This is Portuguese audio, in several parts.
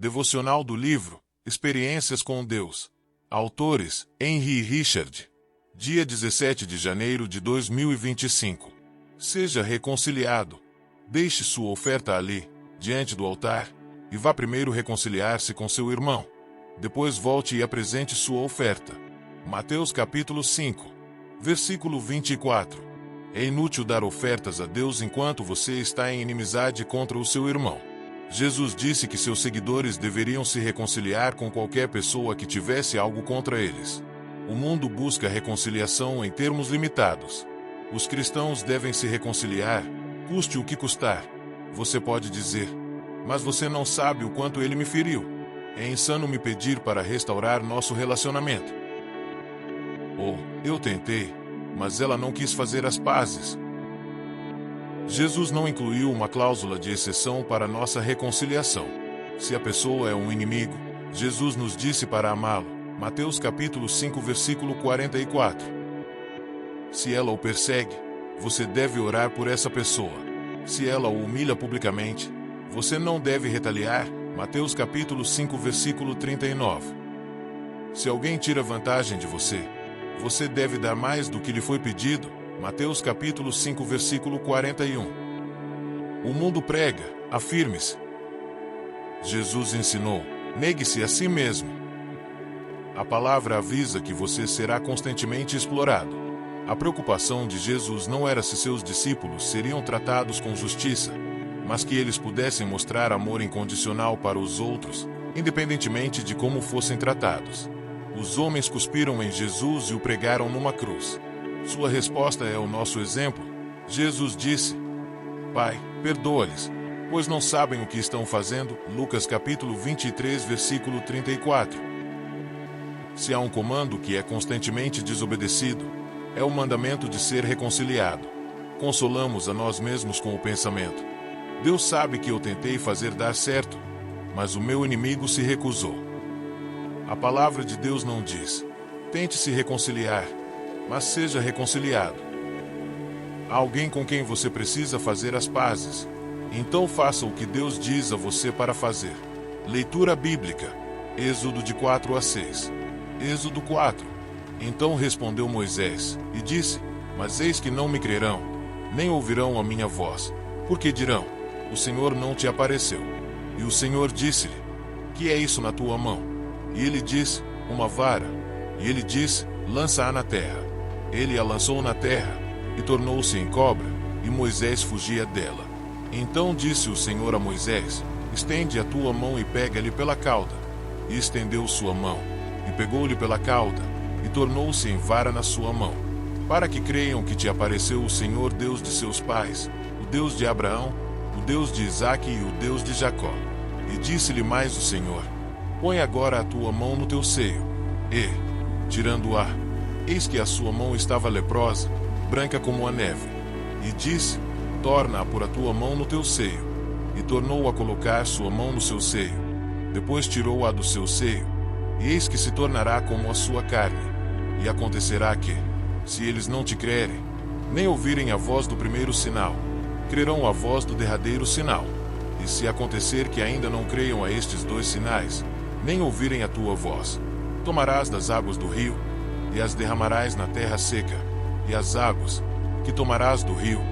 Devocional do livro Experiências com Deus. Autores: Henry e Richard. Dia 17 de janeiro de 2025. Seja reconciliado. Deixe sua oferta ali, diante do altar, e vá primeiro reconciliar-se com seu irmão. Depois volte e apresente sua oferta. Mateus capítulo 5, versículo 24. É inútil dar ofertas a Deus enquanto você está em inimizade contra o seu irmão. Jesus disse que seus seguidores deveriam se reconciliar com qualquer pessoa que tivesse algo contra eles. O mundo busca reconciliação em termos limitados. Os cristãos devem se reconciliar, custe o que custar. Você pode dizer: mas você não sabe o quanto ele me feriu. É insano me pedir para restaurar nosso relacionamento. Ou, eu tentei, mas ela não quis fazer as pazes. Jesus não incluiu uma cláusula de exceção para nossa reconciliação. Se a pessoa é um inimigo, Jesus nos disse para amá-lo. Mateus capítulo 5, versículo 44. Se ela o persegue, você deve orar por essa pessoa. Se ela o humilha publicamente, você não deve retaliar. Mateus capítulo 5, versículo 39. Se alguém tira vantagem de você, você deve dar mais do que lhe foi pedido. Mateus capítulo 5, versículo 41. O mundo prega: afirme-se. Jesus ensinou: negue-se a si mesmo. A palavra avisa que você será constantemente explorado. A preocupação de Jesus não era se seus discípulos seriam tratados com justiça, mas que eles pudessem mostrar amor incondicional para os outros, independentemente de como fossem tratados. Os homens cuspiram em Jesus e o pregaram numa cruz. Sua resposta é o nosso exemplo. Jesus disse: Pai, perdoa-lhes, pois não sabem o que estão fazendo. Lucas capítulo 23, versículo 34. Se há um comando que é constantemente desobedecido, é o mandamento de ser reconciliado. Consolamos a nós mesmos com o pensamento: Deus sabe que eu tentei fazer dar certo, mas o meu inimigo se recusou. A palavra de Deus não diz: tente se reconciliar, mas seja reconciliado. Há alguém com quem você precisa fazer as pazes. Então faça o que Deus diz a você para fazer. Leitura bíblica. Êxodo de 4 a 6. Êxodo 4. Então respondeu Moisés, e disse: mas eis que não me crerão, nem ouvirão a minha voz, porque dirão: o Senhor não te apareceu. E o Senhor disse-lhe: que é isso na tua mão? E ele disse: uma vara. E ele disse: lança-a na terra. Ele a lançou na terra, e tornou-se em cobra, e Moisés fugia dela. Então disse o Senhor a Moisés: estende a tua mão e pega-lhe pela cauda. E estendeu sua mão, e pegou-lhe pela cauda, e tornou-se em vara na sua mão, para que creiam que te apareceu o Senhor Deus de seus pais, o Deus de Abraão, o Deus de Isaque e o Deus de Jacó. E disse-lhe mais o Senhor: põe agora a tua mão no teu seio. E, tirando-a, eis que a sua mão estava leprosa, branca como a neve. E disse: torna a pôr a tua mão no teu seio. E tornou a colocar sua mão no seu seio. Depois tirou-a do seu seio, e eis que se tornará como a sua carne. E acontecerá que, se eles não te crerem, nem ouvirem a voz do primeiro sinal, crerão a voz do derradeiro sinal. E se acontecer que ainda não creiam a estes 2 sinais, nem ouvirem a tua voz, tomarás das águas do rio, e as derramarás na terra seca, e as águas, que tomarás do rio,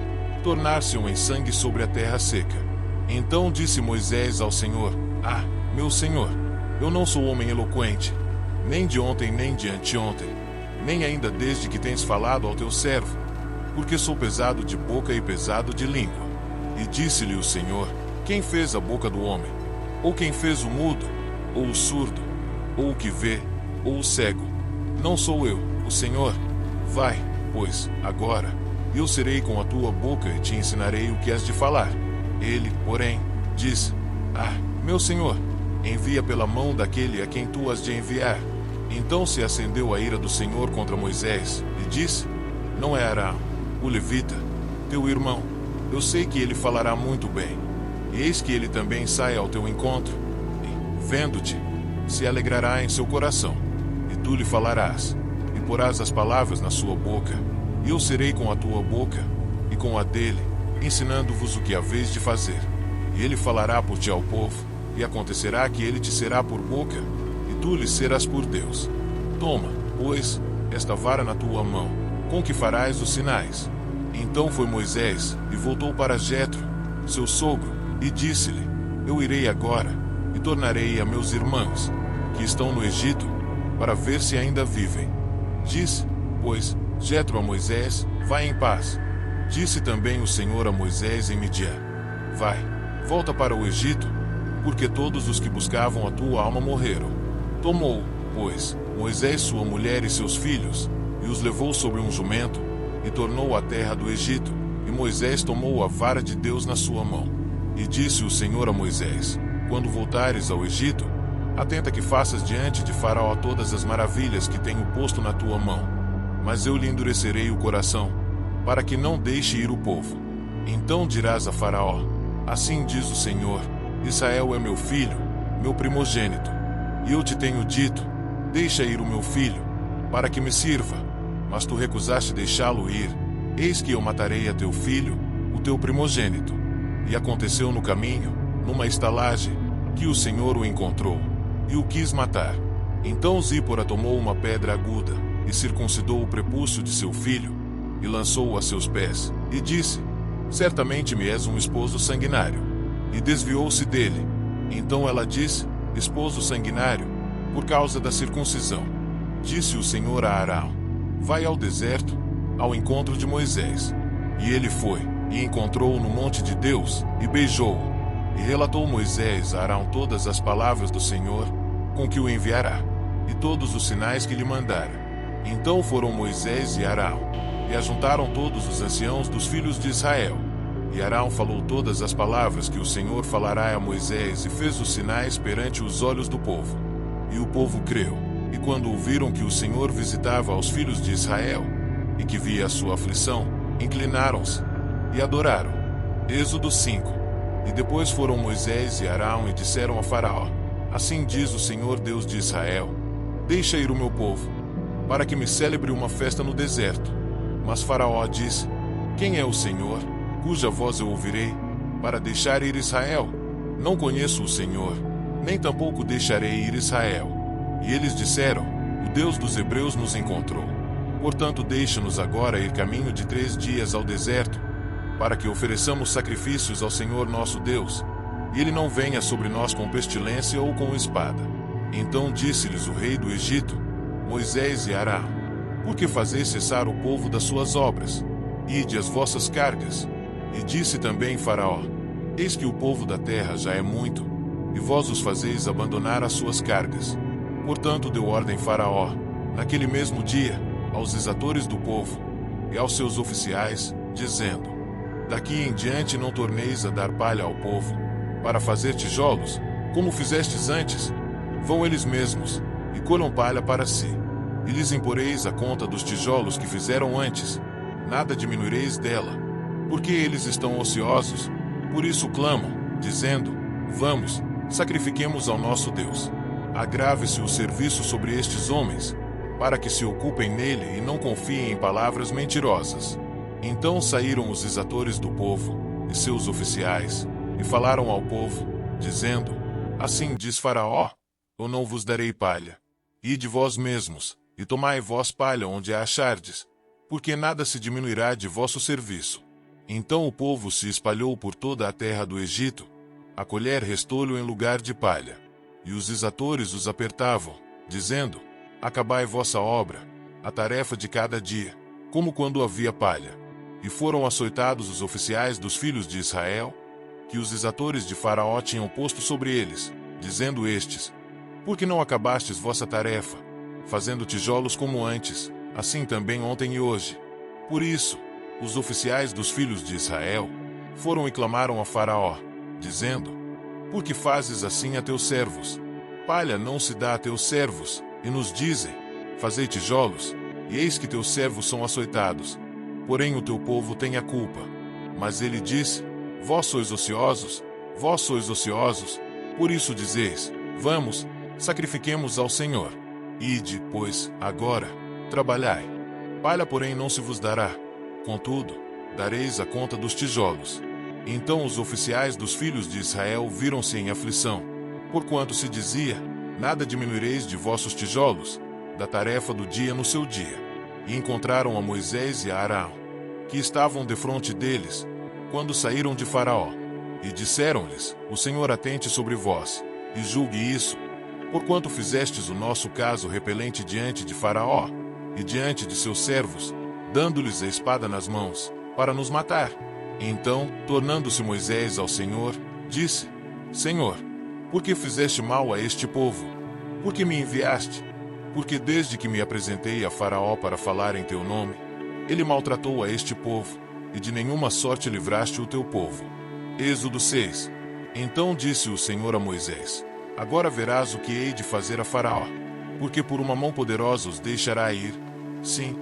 tornar-se-ão em sangue sobre a terra seca. Então disse Moisés ao Senhor: ah, meu Senhor, eu não sou homem eloquente, nem de ontem nem de anteontem, nem ainda desde que tens falado ao teu servo, porque sou pesado de boca e pesado de língua. E disse-lhe o Senhor: quem fez a boca do homem? Ou quem fez o mudo, ou o surdo, ou o que vê, ou o cego? Não sou eu, o Senhor? Vai, pois, agora, eu serei com a tua boca e te ensinarei o que has de falar. Ele, porém, disse: ah, meu Senhor, envia pela mão daquele a quem tu has de enviar. Então se acendeu a ira do Senhor contra Moisés, e disse: não é Arão, o levita, teu irmão? Eu sei que ele falará muito bem. E eis que ele também sai ao teu encontro, e, vendo-te, se alegrará em seu coração. E tu lhe falarás, e porás as palavras na sua boca, e eu serei com a tua boca, e com a dele, ensinando-vos o que haveis de fazer. E ele falará por ti ao povo, e acontecerá que ele te será por boca, e tu lhe serás por Deus. Toma, pois, esta vara na tua mão, com que farás os sinais. Então foi Moisés, e voltou para Jetro, seu sogro, e disse-lhe: Eu irei agora, e tornarei a meus irmãos, que estão no Egito, para ver se ainda vivem. Disse, pois, Jetro a Moisés: Vai em paz. Disse também o Senhor a Moisés em Midian: Vai, volta para o Egito, porque todos os que buscavam a tua alma morreram. Tomou, pois, Moisés sua mulher e seus filhos, e os levou sobre um jumento, e tornou à terra do Egito, e Moisés tomou a vara de Deus na sua mão. E disse o Senhor a Moisés: Quando voltares ao Egito, atenta que faças diante de Faraó todas as maravilhas que tenho posto na tua mão. Mas eu lhe endurecerei o coração, para que não deixe ir o povo. Então dirás a Faraó: Assim diz o Senhor: Israel é meu filho, meu primogênito. E eu te tenho dito: Deixa ir o meu filho, para que me sirva. Mas tu recusaste deixá-lo ir. Eis que eu matarei a teu filho, o teu primogênito. E aconteceu no caminho, numa estalagem, que o Senhor o encontrou, e o quis matar. Então Zípora tomou uma pedra aguda, e circuncidou o prepúcio de seu filho, e lançou-o a seus pés, e disse: Certamente me és um esposo sanguinário. E desviou-se dele. Então ela disse: Esposo sanguinário, por causa da circuncisão. Disse o Senhor a Arão: Vai ao deserto, ao encontro de Moisés. E ele foi, e encontrou-o no monte de Deus, e beijou-o. E relatou Moisés a Arão todas as palavras do Senhor, com que o enviará, e todos os sinais que lhe mandara. Então foram Moisés e Arão, e ajuntaram todos os anciãos dos filhos de Israel. E Arão falou todas as palavras que o Senhor falará a Moisés, e fez os sinais perante os olhos do povo. E o povo creu, e quando ouviram que o Senhor visitava aos filhos de Israel, e que via a sua aflição, inclinaram-se, e adoraram. Êxodo 5. E depois foram Moisés e Arão e disseram a Faraó: Assim diz o Senhor Deus de Israel: Deixa ir o meu povo, para que me celebre uma festa no deserto. Mas Faraó disse: Quem é o Senhor, cuja voz eu ouvirei, para deixar ir Israel? Não conheço o Senhor, nem tampouco deixarei ir Israel. E eles disseram: O Deus dos Hebreus nos encontrou. Portanto, deixa-nos agora ir caminho de 3 dias ao deserto, para que ofereçamos sacrifícios ao Senhor nosso Deus, e ele não venha sobre nós com pestilência ou com espada. Então disse-lhes o rei do Egito: Moisés e Arão, por que fazeis cessar o povo das suas obras? Ide as vossas cargas. E disse também Faraó: Eis que o povo da terra já é muito, e vós os fazeis abandonar as suas cargas. Portanto deu ordem Faraó, naquele mesmo dia, aos exatores do povo, e aos seus oficiais, dizendo: Daqui em diante não torneis a dar palha ao povo, para fazer tijolos, como fizestes antes. Vão eles mesmos, e colham palha para si, e lhes imporeis a conta dos tijolos que fizeram antes, nada diminuireis dela, porque eles estão ociosos. Por isso clamam, dizendo: Vamos, sacrifiquemos ao nosso Deus. Agrave-se o serviço sobre estes homens, para que se ocupem nele e não confiem em palavras mentirosas. Então saíram os exatores do povo, e seus oficiais, e falaram ao povo, dizendo: Assim diz Faraó: Eu não vos darei palha. Ide vós mesmos, e tomai vós palha onde a achardes, porque nada se diminuirá de vosso serviço. Então o povo se espalhou por toda a terra do Egito, a colher restolho em lugar de palha. E os exatores os apertavam, dizendo: Acabai vossa obra, a tarefa de cada dia, como quando havia palha. E foram açoitados os oficiais dos filhos de Israel, que os exatores de Faraó tinham posto sobre eles, dizendo estes: Por que não acabastes vossa tarefa, fazendo tijolos como antes, assim também ontem e hoje? Por isso, os oficiais dos filhos de Israel foram e clamaram a Faraó, dizendo: Por que fazes assim a teus servos? Palha não se dá a teus servos, e nos dizem: Fazei tijolos, e eis que teus servos são açoitados. Porém o teu povo tem a culpa. Mas ele disse: Vós sois ociosos, por isso dizeis: Vamos, sacrifiquemos ao Senhor. Ide, pois, agora, trabalhai. Palha, porém, não se vos dará. Contudo, dareis a conta dos tijolos. Então os oficiais dos filhos de Israel viram-se em aflição, Porquanto se dizia: nada diminuireis de vossos tijolos, da tarefa do dia no seu dia. E encontraram a Moisés e a Arão, que estavam defronte deles, quando saíram de Faraó. E disseram-lhes: o Senhor atente sobre vós, e julgue isso, porquanto fizestes o nosso caso repelente diante de Faraó, e diante de seus servos, dando-lhes a espada nas mãos, para nos matar. Então, tornando-se Moisés ao Senhor, disse: Senhor, por que fizeste mal a este povo? Por que me enviaste? Porque desde que me apresentei a Faraó para falar em teu nome, ele maltratou a este povo, e de nenhuma sorte livraste o teu povo. Êxodo 6. Então disse o Senhor a Moisés: agora verás o que hei de fazer a Faraó, porque por uma mão poderosa os deixará ir, sim,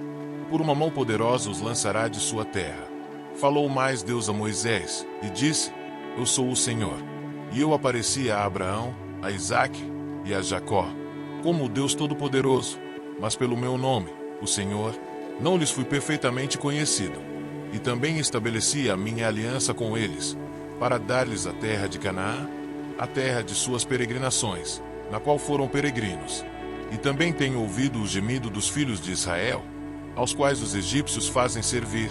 por uma mão poderosa os lançará de sua terra. Falou mais Deus a Moisés, e disse: eu sou o Senhor. E eu apareci a Abraão, a Isaque e a Jacó, como o Deus Todo-Poderoso, mas pelo meu nome, o Senhor, não lhes fui perfeitamente conhecido. E também estabeleci a minha aliança com eles, para dar-lhes a terra de Canaã, a terra de suas peregrinações, na qual foram peregrinos. E também tenho ouvido o gemido dos filhos de Israel, aos quais os egípcios fazem servir,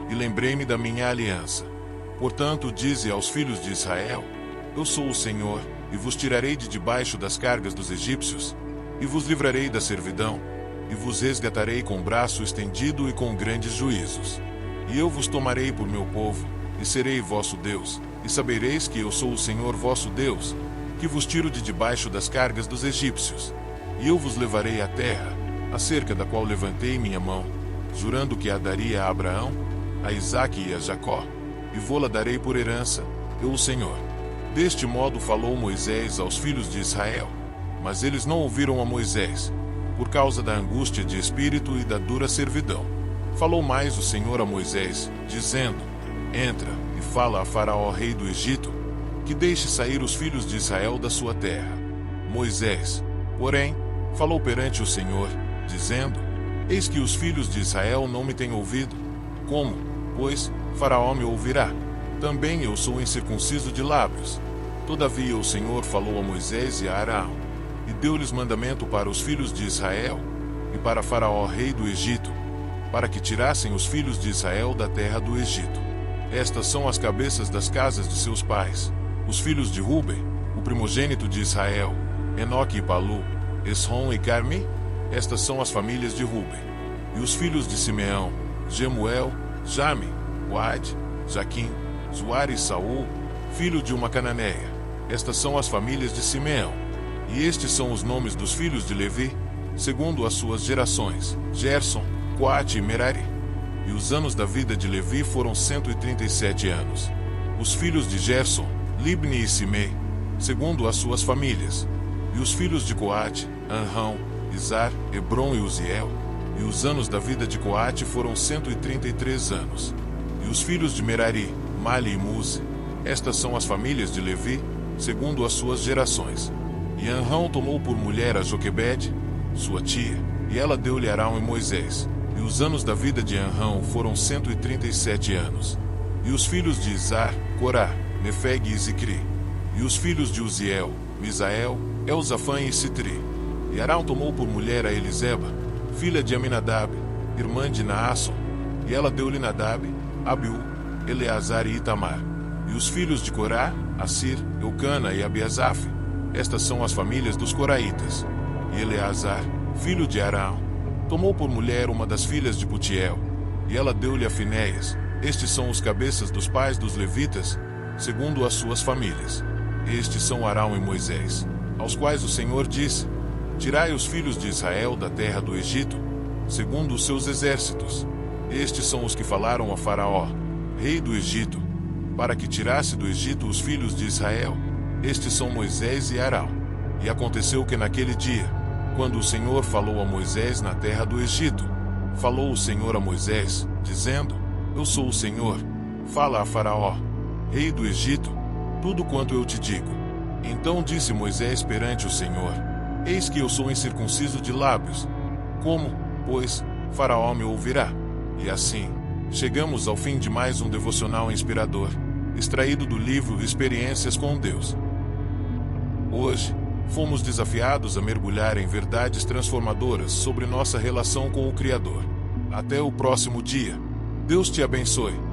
e lembrei-me da minha aliança. Portanto, dize aos filhos de Israel: eu sou o Senhor, e vos tirarei de debaixo das cargas dos egípcios, e vos livrarei da servidão, e vos resgatarei com braço estendido e com grandes juízos. E eu vos tomarei por meu povo, e serei vosso Deus, e sabereis que eu sou o Senhor vosso Deus, que vos tiro de debaixo das cargas dos egípcios. E eu vos levarei à terra, acerca da qual levantei minha mão, jurando que a daria a Abraão, a Isaque e a Jacó, e vô-la darei por herança, eu o Senhor. Deste modo falou Moisés aos filhos de Israel, mas eles não ouviram a Moisés, por causa da angústia de espírito e da dura servidão. Falou mais o Senhor a Moisés, dizendo: entra e fala a Faraó, rei do Egito, que deixe sair os filhos de Israel da sua terra. Moisés, porém, falou perante o Senhor, dizendo: eis que os filhos de Israel não me têm ouvido. Como, pois, Faraó me ouvirá? Também eu sou incircunciso de lábios. Todavia o Senhor falou a Moisés e a Arão, e deu-lhes mandamento para os filhos de Israel, e para Faraó, rei do Egito, para que tirassem os filhos de Israel da terra do Egito. Estas são as cabeças das casas de seus pais. Os filhos de Ruben, o primogênito de Israel, Enoque e Palu, Esrom e Carmi. Estas são as famílias de Ruben. E os filhos de Simeão, Jemuel, Jame, Oade, Jaquim, Zuar e Saul, filho de uma cananeia. Estas são as famílias de Simeão. E estes são os nomes dos filhos de Levi, segundo as suas gerações: Gerson, Coate e Merari. E os anos da vida de Levi foram 137 anos. Os filhos de Gerson, Libni e Simei, segundo as suas famílias. E os filhos de Coate, Anrão, Izar, Hebron e Uziel. E os anos da vida de Coate foram 133 anos. E os filhos de Merari, Mali e Muzi. Estas são as famílias de Levi, segundo as suas gerações. E Anrão tomou por mulher a Joquebede, sua tia, e ela deu-lhe Arão e Moisés. E os anos da vida de Anrão foram 137 anos. E os filhos de Izar, Corá, Nefeg e Zicri. E os filhos de Uziel, Misael, Elzafã e Sitri. E Arão tomou por mulher a Eliseba, filha de Aminadab, irmã de Naasson. E ela deu-lhe Nadab, Abiú, Eleazar e Itamar. E os filhos de Corá, Assir, Eucana e Abiasaf. Estas são as famílias dos coraitas. E Eleazar, filho de Arão, tomou por mulher uma das filhas de Putiel, e ela deu-lhe a Finéias. Estes são os cabeças dos pais dos levitas, segundo as suas famílias. Estes são Arão e Moisés, aos quais o Senhor disse: tirai os filhos de Israel da terra do Egito, segundo os seus exércitos. Estes são os que falaram a Faraó, rei do Egito, para que tirasse do Egito os filhos de Israel. Estes são Moisés e Arão. E aconteceu que naquele dia, quando o Senhor falou a Moisés na terra do Egito, falou o Senhor a Moisés, dizendo: eu sou o Senhor, fala a Faraó, rei do Egito, tudo quanto eu te digo. Então disse Moisés perante o Senhor: eis que eu sou incircunciso de lábios. Como, pois, Faraó me ouvirá? E assim, chegamos ao fim de mais um devocional inspirador, extraído do livro Experiências com Deus. Hoje, fomos desafiados a mergulhar em verdades transformadoras sobre nossa relação com o Criador. Até o próximo dia. Deus te abençoe.